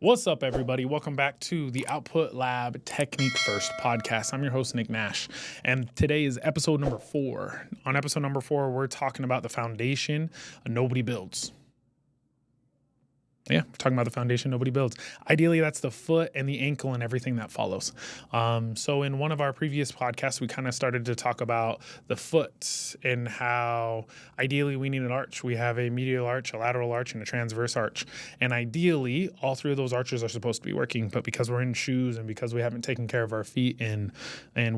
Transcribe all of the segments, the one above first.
What's up, everybody? Welcome back to the Output Lab Technique First podcast. I'm your host, Nick Nash, and today is episode number 4. On episode number 4, we're talking about the foundation nobody builds. Yeah, we're talking about the foundation nobody builds. Ideally, that's the foot and the ankle and everything that follows. So in one of our previous podcasts, we kind of started to talk about the foot and how ideally we need an arch. We have a medial arch, a lateral arch, and a transverse arch. And ideally, all three of those arches are supposed to be working. But because we're in shoes and because we haven't taken care of our feet in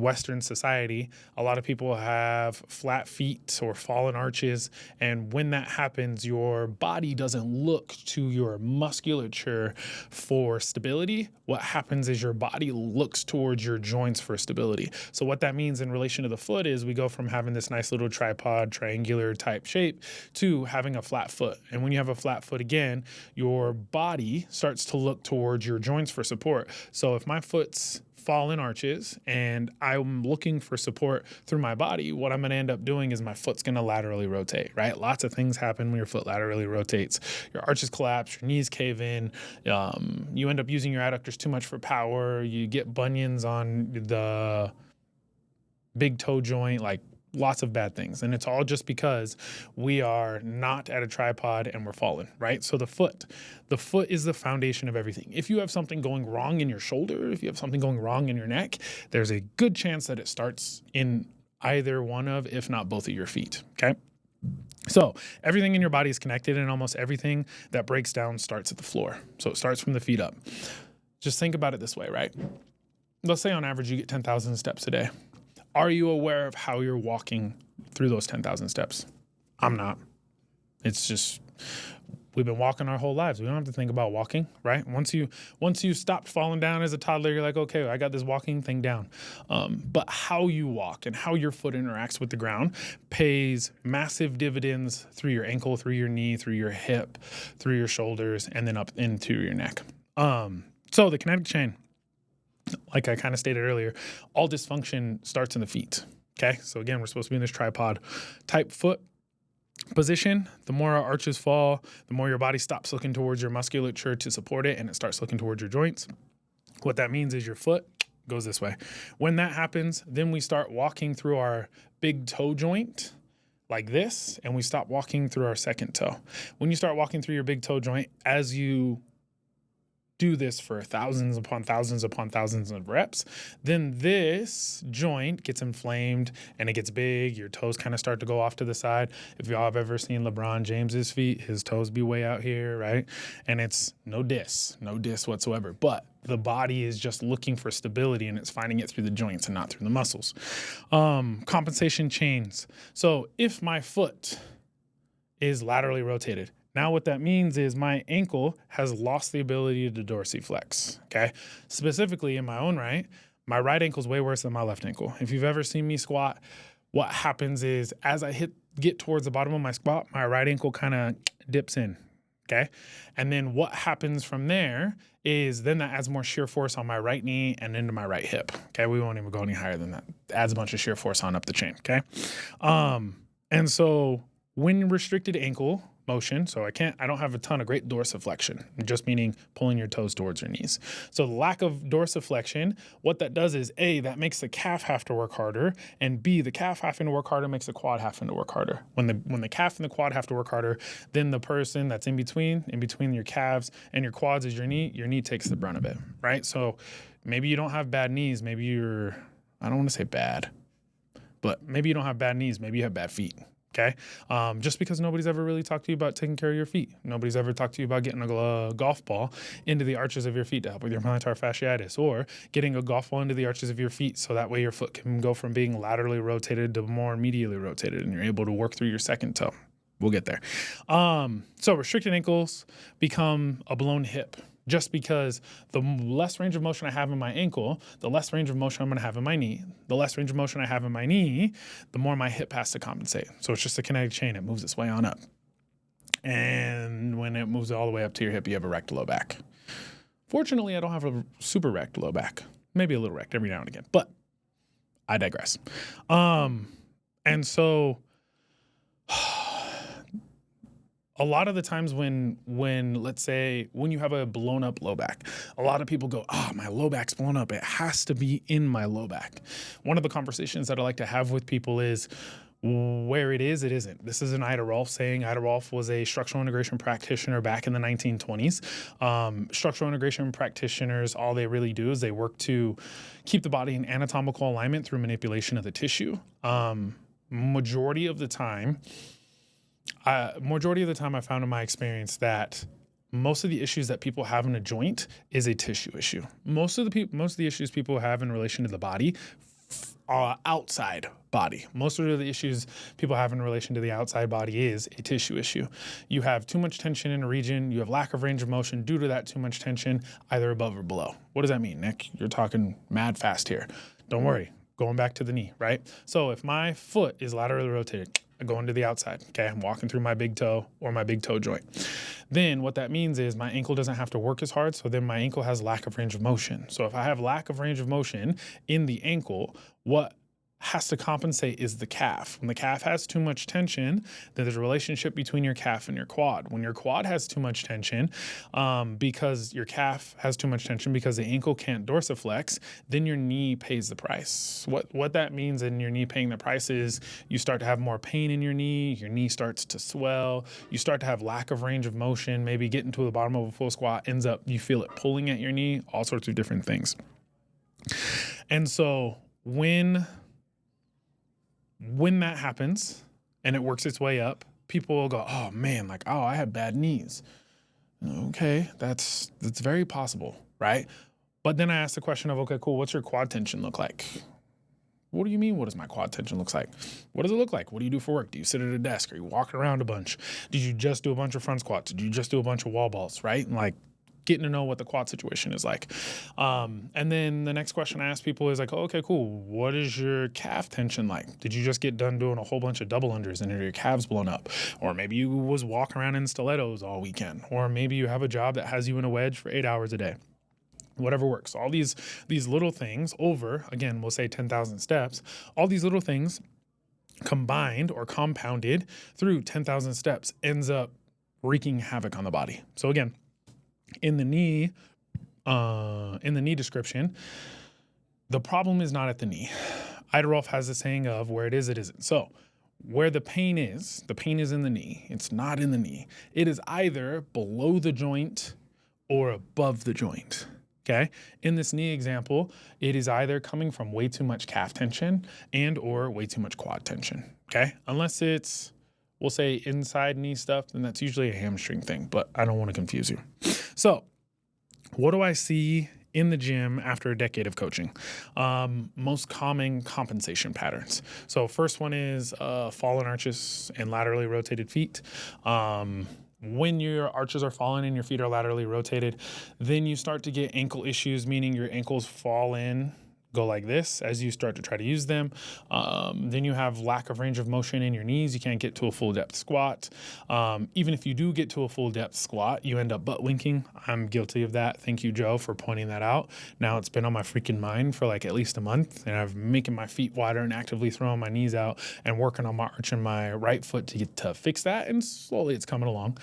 Western society, a lot of people have flat feet or fallen arches. And when that happens, your body doesn't look to your musculature for stability. What happens is your body looks towards your joints for stability. So what that means in relation to the foot is we go from having this nice little tripod, triangular type shape to having a flat foot. And when you have a flat foot again, your body starts to look towards your joints for support. So if my foot's fallen arches and I'm looking for support through my body, what I'm going to end up doing is my foot's going to laterally rotate, right? Lots of things happen when your foot laterally rotates. Your arches collapse, your knees cave in, you end up using your adductors too much for power, you get bunions on the big toe joint, like lots of bad things. And it's all just because we are not at a tripod and we're falling, right? So the foot is the foundation of everything. If you have something going wrong in your shoulder, if you have something going wrong in your neck, there's a good chance that it starts in either one of, if not both of your feet, okay? So everything in your body is connected, and almost everything that breaks down starts at the floor. So it starts from the feet up. Just think about it this way, right? Let's say on average you get 10,000 steps a day. Are you aware of how you're walking through those 10,000 steps? I'm not. It's just, we've been walking our whole lives. We don't have to think about walking, right? Once you stopped falling down as a toddler, you're like, okay, I got this walking thing down. But how you walk and how your foot interacts with the ground pays massive dividends through your ankle, through your knee, through your hip, through your shoulders, and then up into your neck. So the kinetic chain, like I kind of stated earlier, all dysfunction starts in the feet. Okay. So again, we're supposed to be in this tripod type foot position. The more our arches fall, the more your body stops looking towards your musculature to support it, and it starts looking towards your joints. What that means is your foot goes this way. When that happens, then we start walking through our big toe joint like this, and we stop walking through our second toe. When you start walking through your big toe joint, as you do this for thousands upon thousands upon thousands of reps, then this joint gets inflamed and it gets big. Your toes kind of start to go off to the side. If y'all have ever seen LeBron James's feet, his toes be way out here, right? And it's no diss whatsoever. But the body is just looking for stability, and it's finding it through the joints and not through the muscles. Compensation chains. So if my foot is laterally rotated, now what that means is my ankle has lost the ability to dorsiflex, okay? Specifically in my own right, my right ankle is way worse than my left ankle. If you've ever seen me squat, what happens is as I get towards the bottom of my squat, my right ankle kind of dips in, okay? And then what happens from there is then that adds more shear force on my right knee and into my right hip, okay? We won't even go any higher than that. It adds a bunch of shear force on up the chain, okay? And so when restricted ankle motion, so I don't have a ton of great dorsiflexion, just meaning pulling your toes towards your knees. So the lack of dorsiflexion, what that does is A, that makes the calf have to work harder, and B, the calf having to work harder makes the quad having to work harder. When the calf and the quad have to work harder, then the person that's in between your calves and your quads is your knee takes the brunt of it, right? So maybe you don't have bad knees, I don't want to say bad, but maybe you don't have bad knees, maybe you have bad feet. Okay. Just because nobody's ever really talked to you about taking care of your feet. Nobody's ever talked to you about getting a golf ball into the arches of your feet to help with your plantar fasciitis, or getting a golf ball into the arches of your feet so that way your foot can go from being laterally rotated to more medially rotated and you're able to work through your second toe. We'll get there. So restricted ankles become a blown hip. Just because the less range of motion I have in my ankle, the less range of motion I'm going to have in my knee. The less range of motion I have in my knee, the more my hip has to compensate. So it's just a kinetic chain. It moves its way on up. And when it moves all the way up to your hip, you have a wrecked low back. Fortunately, I don't have a super wrecked low back. Maybe a little wrecked every now and again, but I digress. And so a lot of the times when let's say when you have a blown up low back, a lot of people go, my low back's blown up. It has to be in my low back. One of the conversations that I like to have with people is where it is, it isn't. This is an Ida Rolf saying. Ida Rolf was a structural integration practitioner back in the 1920s. Structural integration practitioners, all they really do is they work to keep the body in anatomical alignment through manipulation of the tissue. Majority of the time I found in my experience that most of the issues that people have in a joint is a tissue issue. Most of the issues people have in relation to the body are outside body. Most of the issues people have in relation to the outside body is a tissue issue. You have too much tension in a region. You have lack of range of motion due to that too much tension, either above or below. What does that mean, Nick? You're talking mad fast here. Don't worry. Going back to the knee, right? So if my foot is laterally rotated, I go into the outside, okay? I'm walking through my big toe or my big toe joint. Then what that means is my ankle doesn't have to work as hard, so then my ankle has lack of range of motion. So if I have lack of range of motion in the ankle, what has to compensate is the calf. When the calf has too much tension, then there's a relationship between your calf and your quad. When your quad has too much tension, because your calf has too much tension because the ankle can't dorsiflex, then your knee pays the price. What that means in your knee paying the price is you start to have more pain in your knee starts to swell, you start to have lack of range of motion, maybe getting to the bottom of a full squat, ends up you feel it pulling at your knee, all sorts of different things. And so when that happens and it works its way up, people will go, oh man, I have bad knees. Okay, that's very possible, right? But then I ask the question of, okay, cool, what's your quad tension look like? What do you mean, what does my quad tension look like? What does it look like? What do you do for work? Do you sit at a desk? Are you walking around a bunch? Did you just do a bunch of front squats? Did you just do a bunch of wall balls, right? And getting to know what the quad situation is like. And then the next question I ask people is okay, cool. What is your calf tension like? Did you just get done doing a whole bunch of double unders and are your calves blown up? Or maybe you was walking around in stilettos all weekend. Or maybe you have a job that has you in a wedge for 8 hours a day. Whatever works. All these little things over, again, we'll say 10,000 steps, all these little things combined or compounded through 10,000 steps ends up wreaking havoc on the body. So again, in the knee description, the problem is not at the knee. Ida Rolf has the saying of where it is, it isn't. So where the pain is in the knee. It's not in the knee. It is either below the joint or above the joint. Okay. In this knee example, it is either coming from way too much calf tension and or way too much quad tension. Okay. Unless it's, we'll say inside knee stuff, then that's usually a hamstring thing, but I don't want to confuse you. So what do I see in the gym after a decade of coaching? Most common compensation patterns. So first one is fallen arches and laterally rotated feet. When your arches are fallen and your feet are laterally rotated, then you start to get ankle issues, meaning your ankles fall in, go like this as you start to try to use them. Then you have lack of range of motion in your knees. You can't get to a full depth squat. Even if you do get to a full depth squat, you end up butt winking. I'm guilty of that. Thank you, Joe, for pointing that out. Now it's been on my freaking mind for at least a month, and I've making my feet wider and actively throwing my knees out and working on my arch in my right foot to get to fix that. And slowly it's coming along.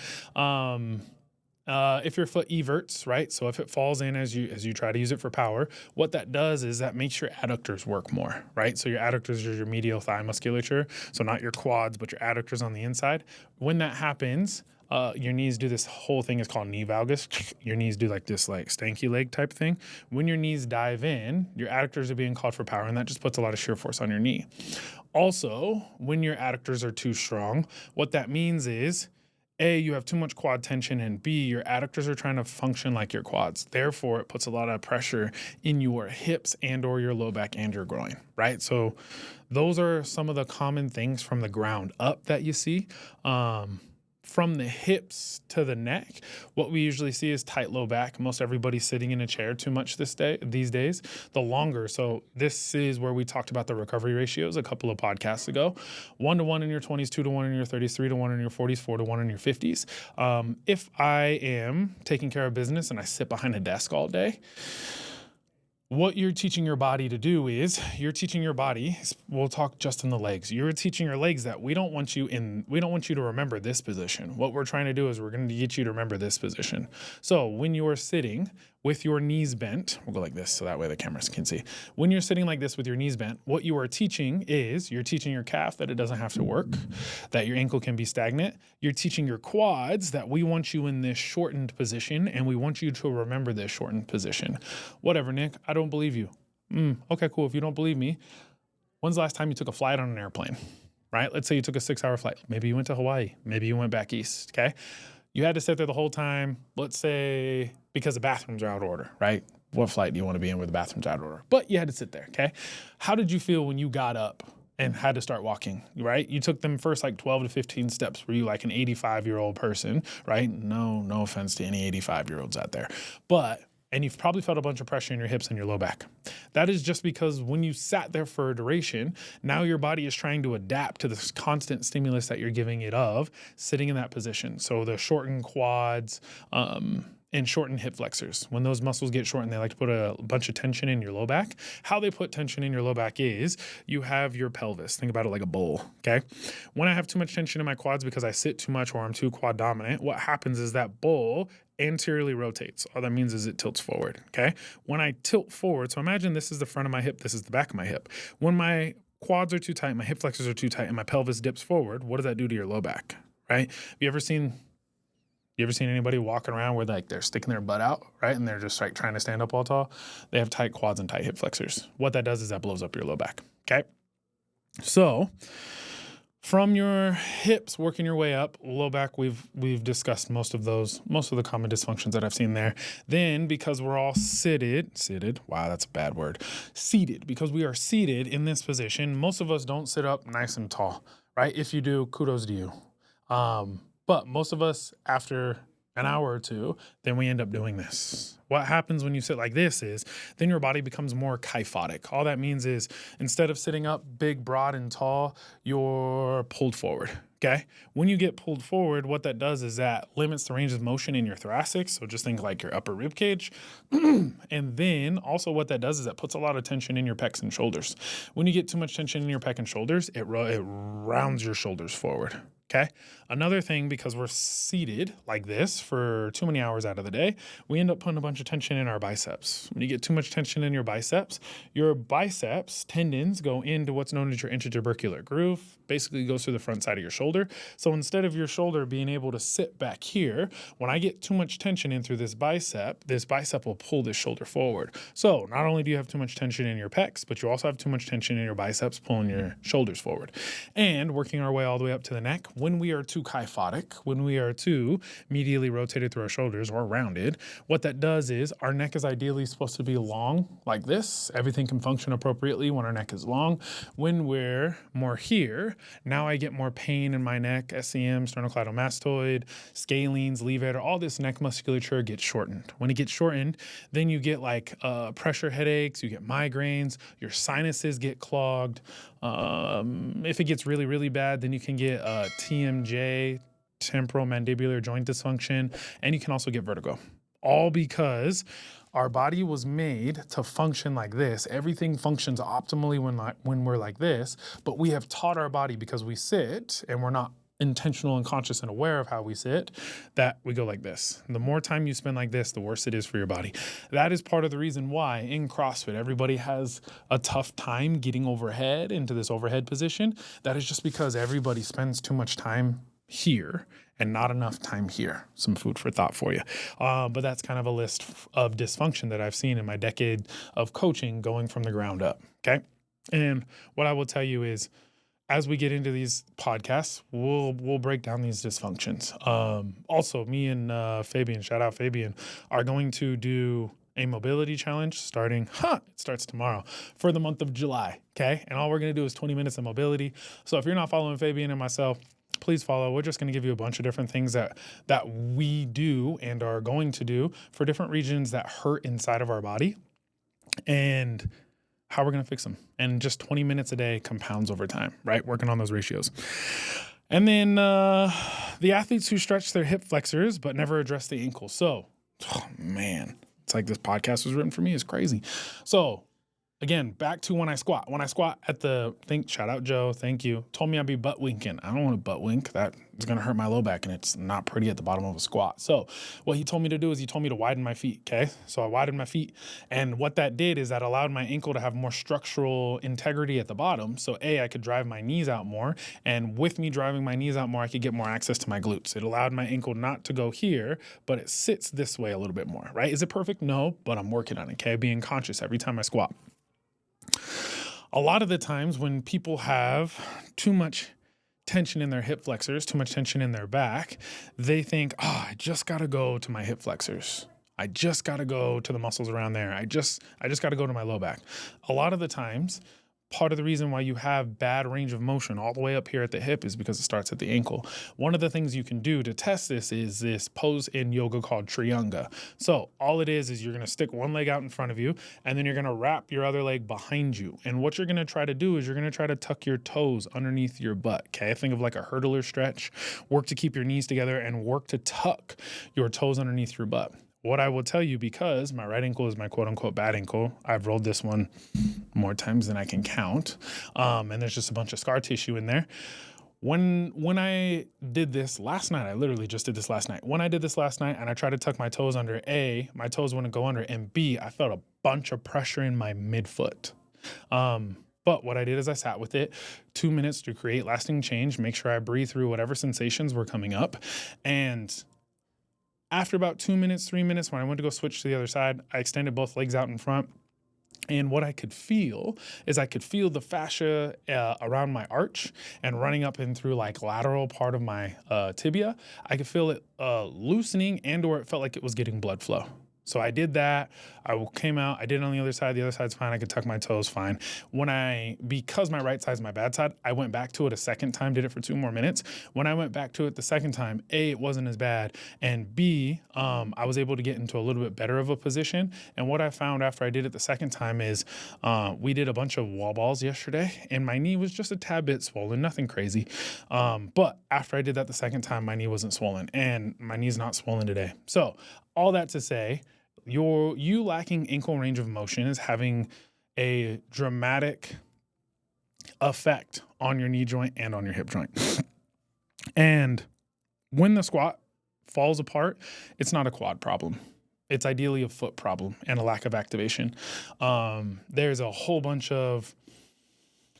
If your foot everts, right? So if it falls in as you try to use it for power, what that does is that makes your adductors work more, right? So your adductors are your medial thigh musculature. So not your quads, but your adductors on the inside. When that happens, your knees do this whole thing is called knee valgus. Your knees do this stanky leg type thing. When your knees dive in, your adductors are being called for power, and that just puts a lot of shear force on your knee. Also, when your adductors are too strong, what that means is A, you have too much quad tension, and B, your adductors are trying to function like your quads. Therefore, it puts a lot of pressure in your hips and or your low back and your groin, right? So those are some of the common things from the ground up that you see. From the hips to the neck, what we usually see is tight low back. Most everybody's sitting in a chair too much these days. The longer, so this is where we talked about the recovery ratios a couple of podcasts ago. 1-to-1 in your 20s, 2-to-1 in your 30s, 3-to-1 in your 40s, 4-to-1 in your 50s. If I am taking care of business and I sit behind a desk all day, What you're teaching your body to do is you're teaching your body, we'll talk just in the legs. You're teaching your legs that we don't want you to remember this position. What we're trying to do is we're going to get you to remember this position. So when you're sitting with your knees bent, we'll go like this so that way the cameras can see. When you're sitting like this with your knees bent, what you are teaching is you're teaching your calf that it doesn't have to work, that your ankle can be stagnant. You're teaching your quads that we want you in this shortened position and we want you to remember this shortened position. Whatever, Nick, I don't believe you. Okay, cool. If you don't believe me, when's the last time you took a flight on an airplane, right? Let's say you took a 6-hour flight. Maybe you went to Hawaii. Maybe you went back east, okay? You had to sit there the whole time, let's say because the bathrooms are out of order, right? What flight do you want to be in where the bathrooms are out of order? But you had to sit there, okay? How did you feel when you got up and had to start walking, right? You took them first like 12 to 15 steps. Were you like an 85-year-old person, right? No offense to any 85-year-olds out there. And you've probably felt a bunch of pressure in your hips and your low back. That is just because when you sat there for a duration, now your body is trying to adapt to this constant stimulus that you're giving it of sitting in that position. So the shortened quads, and shortened hip flexors. When those muscles get shortened, they like to put a bunch of tension in your low back. How they put tension in your low back is you have your pelvis. Think about it like a bowl, okay? When I have too much tension in my quads because I sit too much or I'm too quad dominant, what happens is that bowl anteriorly rotates. All that means is it tilts forward, okay? When I tilt forward, so imagine this is the front of my hip, this is the back of my hip. When my quads are too tight, my hip flexors are too tight, and my pelvis dips forward, what does that do to your low back, right? You ever seen anybody walking around where like they're sticking their butt out, right? And they're just like trying to stand up all tall? They have tight quads and tight hip flexors. What that does is that blows up your low back, okay? So from your hips working your way up, low back, we've discussed most of the common dysfunctions that I've seen there. Then because we're all seated, wow, that's a bad word. Seated, because we are seated in this position, most of us don't sit up nice and tall, right? If you do, kudos to you. But most of us, after an hour or two, then we end up doing this. What happens when you sit like this is then your body becomes more kyphotic. All that means is instead of sitting up big, broad, and tall, you're pulled forward, okay? When you get pulled forward, what that does is that limits the range of motion in your thoracic. So just think like your upper rib cage. And then also what that does is that puts a lot of tension in your pecs and shoulders. When you get too much tension in your pec and shoulders, it rounds your shoulders forward. Okay. Another thing, because we're seated like this for too many hours out of the day, we end up putting a bunch of tension in our biceps. When you get too much tension in your biceps tendons go into what's known as your intertubercular groove, basically goes through the front side of your shoulder. So instead of your shoulder being able to sit back here, when I get too much tension in through this bicep will pull this shoulder forward. So not only do you have too much tension in your pecs, but you also have too much tension in your biceps pulling your shoulders forward. And working our way all the way up to the neck, when we are too kyphotic, when we are too medially rotated through our shoulders or rounded, what that does is our neck is ideally supposed to be long like this. Everything can function appropriately when our neck is long. When we're more here, now I get more pain in my neck, SCM, sternocleidomastoid, scalenes, levator, all this neck musculature gets shortened. When it gets shortened, then you get like pressure headaches, you get migraines, your sinuses get clogged. If it gets really, really bad, then you can get TMJ, temporal mandibular joint dysfunction, and you can also get vertigo. All because our body was made to function like this. Everything functions optimally when we're like this, but we have taught our body because we sit and we're not intentional and conscious and aware of how we sit, that we go like this. The more time you spend like this, the worse it is for your body. That is part of the reason why in CrossFit, everybody has a tough time getting overhead into this overhead position. That is just because everybody spends too much time here and not enough time here. Some food for thought for you. But that's kind of a list of dysfunction that I've seen in my decade of coaching going from the ground up, okay? And what I will tell you is, as we get into these podcasts, we'll break down these dysfunctions. Also, me and Fabian, shout out Fabian, are going to do a mobility challenge starting, it starts tomorrow for the month of July, okay? And all we're going to do is 20 minutes of mobility. So if you're not following Fabian and myself, please follow. We're just going to give you a bunch of different things that we do and are going to do for different regions that hurt inside of our body, and how we're going to fix them. And just 20 minutes a day compounds over time, right? Working on those ratios. And then the athletes who stretch their hip flexors but never address the ankle. So, man, It's like this podcast was written for me. It's crazy. So again, back to when I squat. When I squat at shout out Joe, thank you, told me I'd be butt winking. I don't want to butt wink. That is going to hurt my low back, and it's not pretty at the bottom of a squat. So what he told me to do is he told me to widen my feet, okay? So I widened my feet, and what that did is that allowed my ankle to have more structural integrity at the bottom. So I could drive my knees out more, and with me driving my knees out more, I could get more access to my glutes. It allowed my ankle not to go here, but it sits this way a little bit more, right? Is it perfect? No, but I'm working on it, okay? Being conscious every time I squat. A lot of the times when people have too much tension in their hip flexors, too much tension in their back, they think, I just got to go to my hip flexors. I just got to go to the muscles around there. I just got to go to my low back. A lot of the times, part of the reason why you have bad range of motion all the way up here at the hip is because it starts at the ankle. One of the things you can do to test this is this pose in yoga called Trianga. So all it is you're going to stick one leg out in front of you, and then you're going to wrap your other leg behind you. And what you're going to try to do is you're going to try to tuck your toes underneath your butt, okay? Think of like a hurdler stretch. Work to keep your knees together and work to tuck your toes underneath your butt. What I will tell you, because my right ankle is my quote-unquote bad ankle, I've rolled this one more times than I can count, and there's just a bunch of scar tissue in there. When I did this last night, I literally just did this last night. When I did this last night and I tried to tuck my toes under, my toes wouldn't go under, and B, I felt a bunch of pressure in my midfoot. But what I did is I sat with it 2 minutes to create lasting change, make sure I breathe through whatever sensations were coming up, and after about 2 minutes, 3 minutes, when I went to go switch to the other side, I extended both legs out in front. And what I could feel is I could feel the fascia around my arch and running up and through like lateral part of my tibia. I could feel it loosening or it felt like it was getting blood flow. So I did that. I came out. I did it on the other side. The other side's fine. I could tuck my toes fine. Because my right side's my bad side, I went back to it a second time, did it for 2 more minutes. When I went back to it the second time, it wasn't as bad. And B, I was able to get into a little bit better of a position. And what I found after I did it the second time is we did a bunch of wall balls yesterday, and my knee was just a tad bit swollen, nothing crazy. But after I did that the second time, my knee wasn't swollen, and my knee's not swollen today. So all that to say, you lacking ankle range of motion is having a dramatic effect on your knee joint and on your hip joint. And when the squat falls apart, it's not a quad problem. It's ideally a foot problem and a lack of activation. There's a whole bunch of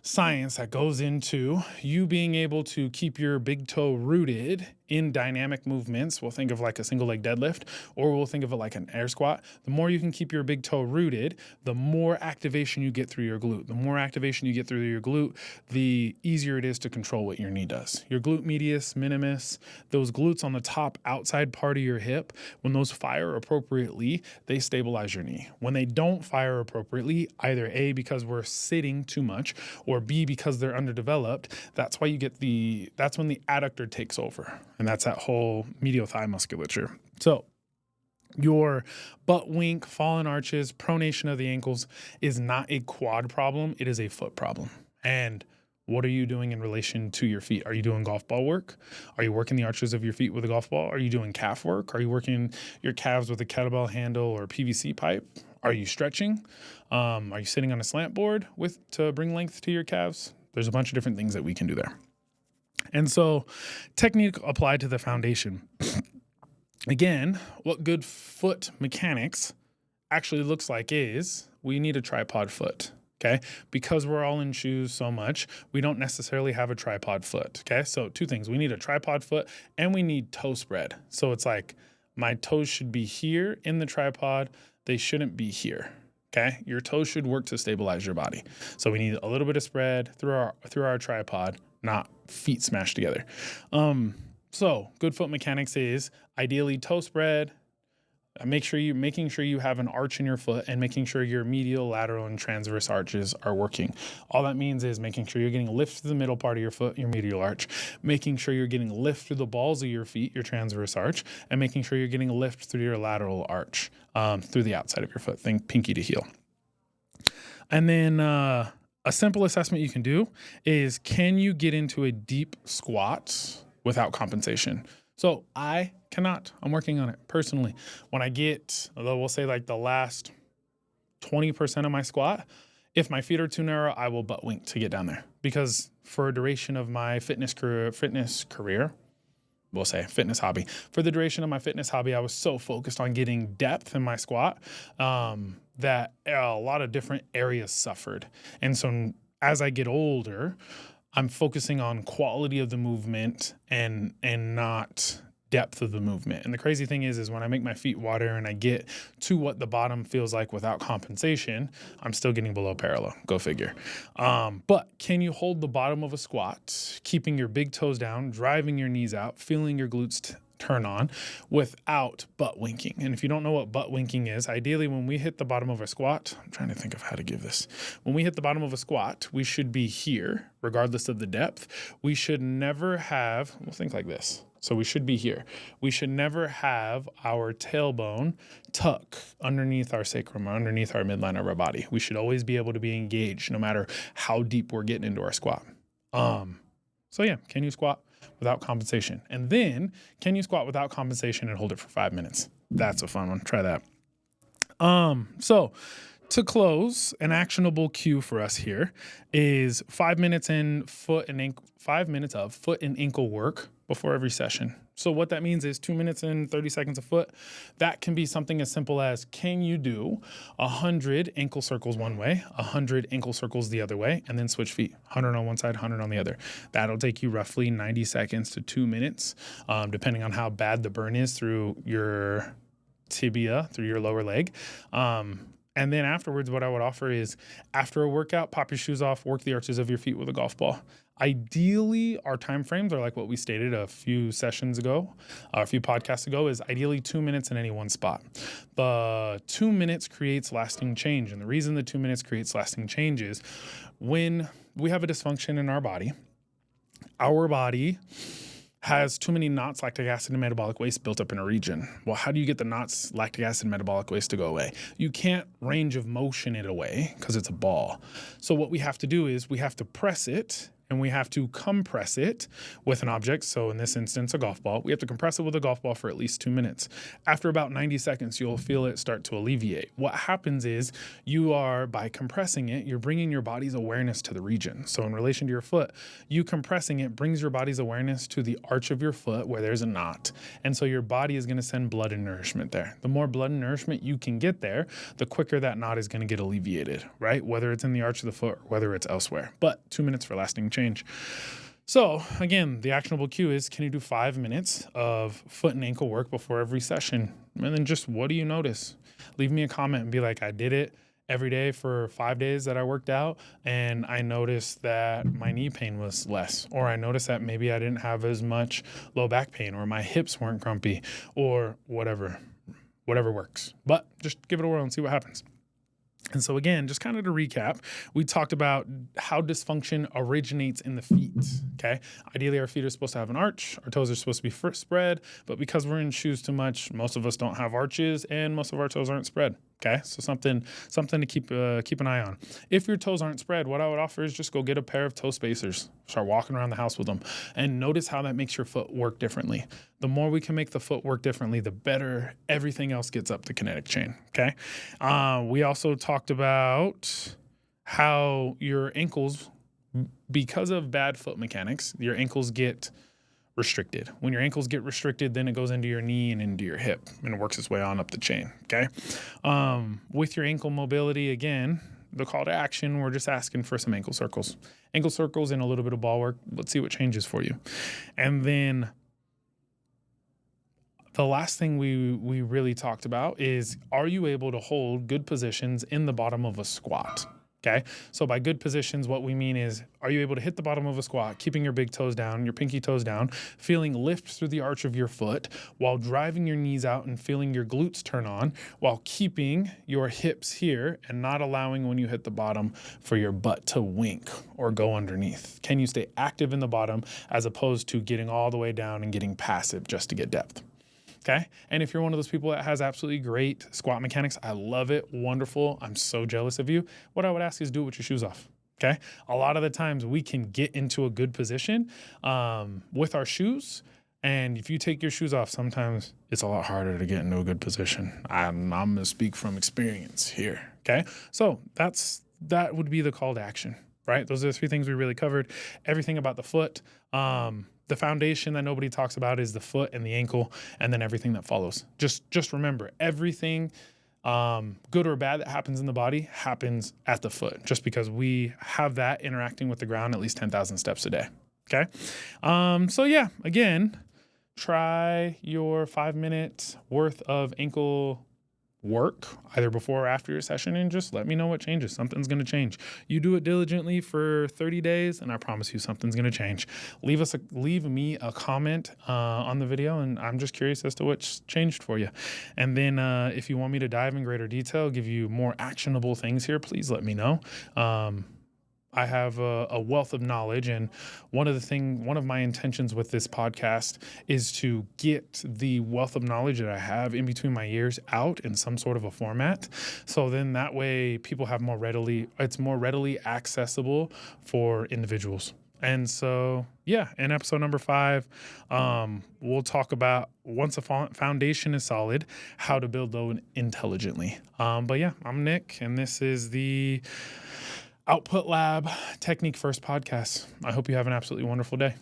science that goes into you being able to keep your big toe rooted in dynamic movements. We'll think of like a single leg deadlift, or we'll think of it like an air squat. The more you can keep your big toe rooted, the more activation you get through your glute. The more activation you get through your glute, the easier it is to control what your knee does. Your glute medius, minimus, those glutes on the top outside part of your hip, when those fire appropriately, they stabilize your knee. When they don't fire appropriately, either A, because we're sitting too much, or B, because they're underdeveloped, that's when the adductor takes over. And that's that whole medial thigh musculature. So your butt wink, fallen arches, pronation of the ankles is not a quad problem. It is a foot problem. And what are you doing in relation to your feet? Are you doing golf ball work? Are you working the arches of your feet with a golf ball? Are you doing calf work? Are you working your calves with a kettlebell handle or PVC pipe? Are you stretching? Are you sitting on a slant board to bring length to your calves? There's a bunch of different things that we can do there. And so technique applied to the foundation. Again, what good foot mechanics actually looks like is we need a tripod foot, okay? Because we're all in shoes so much, we don't necessarily have a tripod foot, okay? So 2 things. We need a tripod foot and we need toe spread. So it's like my toes should be here in the tripod. They shouldn't be here, okay? Your toes should work to stabilize your body. So we need a little bit of spread through our tripod, not feet smashed together. So good foot mechanics is ideally toe spread. Making sure you have an arch in your foot and making sure your medial, lateral, and transverse arches are working. All that means is making sure you're getting lift through the middle part of your foot, your medial arch, making sure you're getting lift through the balls of your feet, your transverse arch, and making sure you're getting lift through your lateral arch, through the outside of your foot. Think pinky to heel. And then a simple assessment you can do is, can you get into a deep squat without compensation? So I Cannot. I'm working on it personally. When I get, although we'll say like the last 20% of my squat, if my feet are too narrow, I will butt wink to get down there. Because for a duration of my fitness career, we'll say fitness hobby. For the duration of my fitness hobby, I was so focused on getting depth in my squat that a lot of different areas suffered. And so as I get older, I'm focusing on quality of the movement and not depth of the movement. And the crazy thing is when I make my feet water and I get to what the bottom feels like without compensation, I'm still getting below parallel. Go figure. But can you hold the bottom of a squat, keeping your big toes down, driving your knees out, feeling your glutes turn on without butt winking? And if you don't know what butt winking is, ideally when we hit the bottom of a squat, I'm trying to think of how to give this. When we hit the bottom of a squat, we should be here, regardless of the depth. We should never have, we'll think like this. So we should be here. We should never have our tailbone tuck underneath our sacrum or underneath our midline of our body. We should always be able to be engaged no matter how deep we're getting into our squat. So yeah, can you squat without compensation? And then can you squat without compensation and hold it for 5 minutes? That's a fun one. Try that. So to close, an actionable cue for us here is 5 minutes in 5 minutes of foot and ankle work before every session. So what that means is 2 minutes and 30 seconds of foot. That can be something as simple as, can you do 100 ankle circles one way, 100 ankle circles the other way, and then switch feet, 100 on one side, 100 on the other. That'll take you roughly 90 seconds to 2 minutes, depending on how bad the burn is through your tibia, through your lower leg. And then afterwards, what I would offer is after a workout, pop your shoes off, work the arches of your feet with a golf ball. Ideally, our time frames are like what we stated a few sessions ago, a few podcasts ago, is ideally 2 minutes in any one spot. The 2 minutes creates lasting change. And the reason the 2 minutes creates lasting change is when we have a dysfunction in our body has too many knots, lactic acid, and metabolic waste built up in a region. Well, how do you get the knots, lactic acid, and metabolic waste to go away? You can't range of motion it away because it's a ball. So what we have to do is we have to press it and we have to compress it with an object. So in this instance, a golf ball. We have to compress it with a golf ball for at least 2 minutes. After about 90 seconds, you'll feel it start to alleviate. What happens is by compressing it, you're bringing your body's awareness to the region. So in relation to your foot, you compressing it brings your body's awareness to the arch of your foot where there's a knot. And so your body is going to send blood and nourishment there. The more blood and nourishment you can get there, the quicker that knot is going to get alleviated, right? Whether it's in the arch of the foot or whether it's elsewhere. But 2 minutes for lasting change. So again, the actionable cue is, can you do 5 minutes of foot and ankle work before every session? And then just, what do you notice? Leave me a comment and be like, I did it every day for 5 days that I worked out, and I noticed that my knee pain was less, or I noticed that maybe I didn't have as much low back pain, or my hips weren't grumpy, or whatever works. But just give it a whirl and see what happens. And so again, just kind of to recap, we talked about how dysfunction originates in the feet, okay? Ideally, our feet are supposed to have an arch. Our toes are supposed to be spread, but because we're in shoes too much, most of us don't have arches and most of our toes aren't spread, okay? So something to keep an eye on. If your toes aren't spread, what I would offer is just go get a pair of toe spacers. Start walking around the house with them and notice how that makes your foot work differently. The more we can make the foot work differently, the better everything else gets up the kinetic chain, okay? We also talked about how your ankles, because of bad foot mechanics, your ankles get restricted. When your ankles get restricted, then it goes into your knee and into your hip and it works its way on up the chain, okay? With your ankle mobility, again, the call to action, we're just asking for some ankle circles. Ankle circles and a little bit of ball work. Let's see what changes for you. And then the last thing we really talked about is, are you able to hold good positions in the bottom of a squat? Okay, so by good positions, what we mean is, are you able to hit the bottom of a squat, keeping your big toes down, your pinky toes down, feeling lift through the arch of your foot while driving your knees out and feeling your glutes turn on, while keeping your hips here and not allowing when you hit the bottom for your butt to wink or go underneath? Can you stay active in the bottom as opposed to getting all the way down and getting passive just to get depth? Okay. And if you're one of those people that has absolutely great squat mechanics, I love it. Wonderful. I'm so jealous of you. What I would ask is do it with your shoes off. Okay. A lot of the times we can get into a good position with our shoes And if you take your shoes off, sometimes it's a lot harder to get into a good position. I'm going to speak from experience here. Okay. So that would be the call to action, right? Those are the 3 things we really covered. Everything about the foot. The foundation that nobody talks about is the foot and the ankle, and then everything that follows. Just remember, everything good or bad that happens in the body happens at the foot, just because we have that interacting with the ground at least 10,000 steps a day. Okay. So yeah, again, try your 5 minutes worth of ankle work either before or after your session, and just let me know what changes. Something's going to change. You do it diligently for 30 days and I promise you something's going to change. Leave me a comment on the video, and I'm just curious as to what's changed for you. And then if you want me to dive in greater detail, give you more actionable things here, please let me know. I have a wealth of knowledge, and one of my intentions with this podcast is to get the wealth of knowledge that I have in between my ears out in some sort of a format. So then that way people have it's more readily accessible for individuals. And so, yeah, in episode number 5, we'll talk about, once a foundation is solid, how to build those intelligently. But yeah, I'm Nick, and this is the Output Lab Technique First podcast. I hope you have an absolutely wonderful day.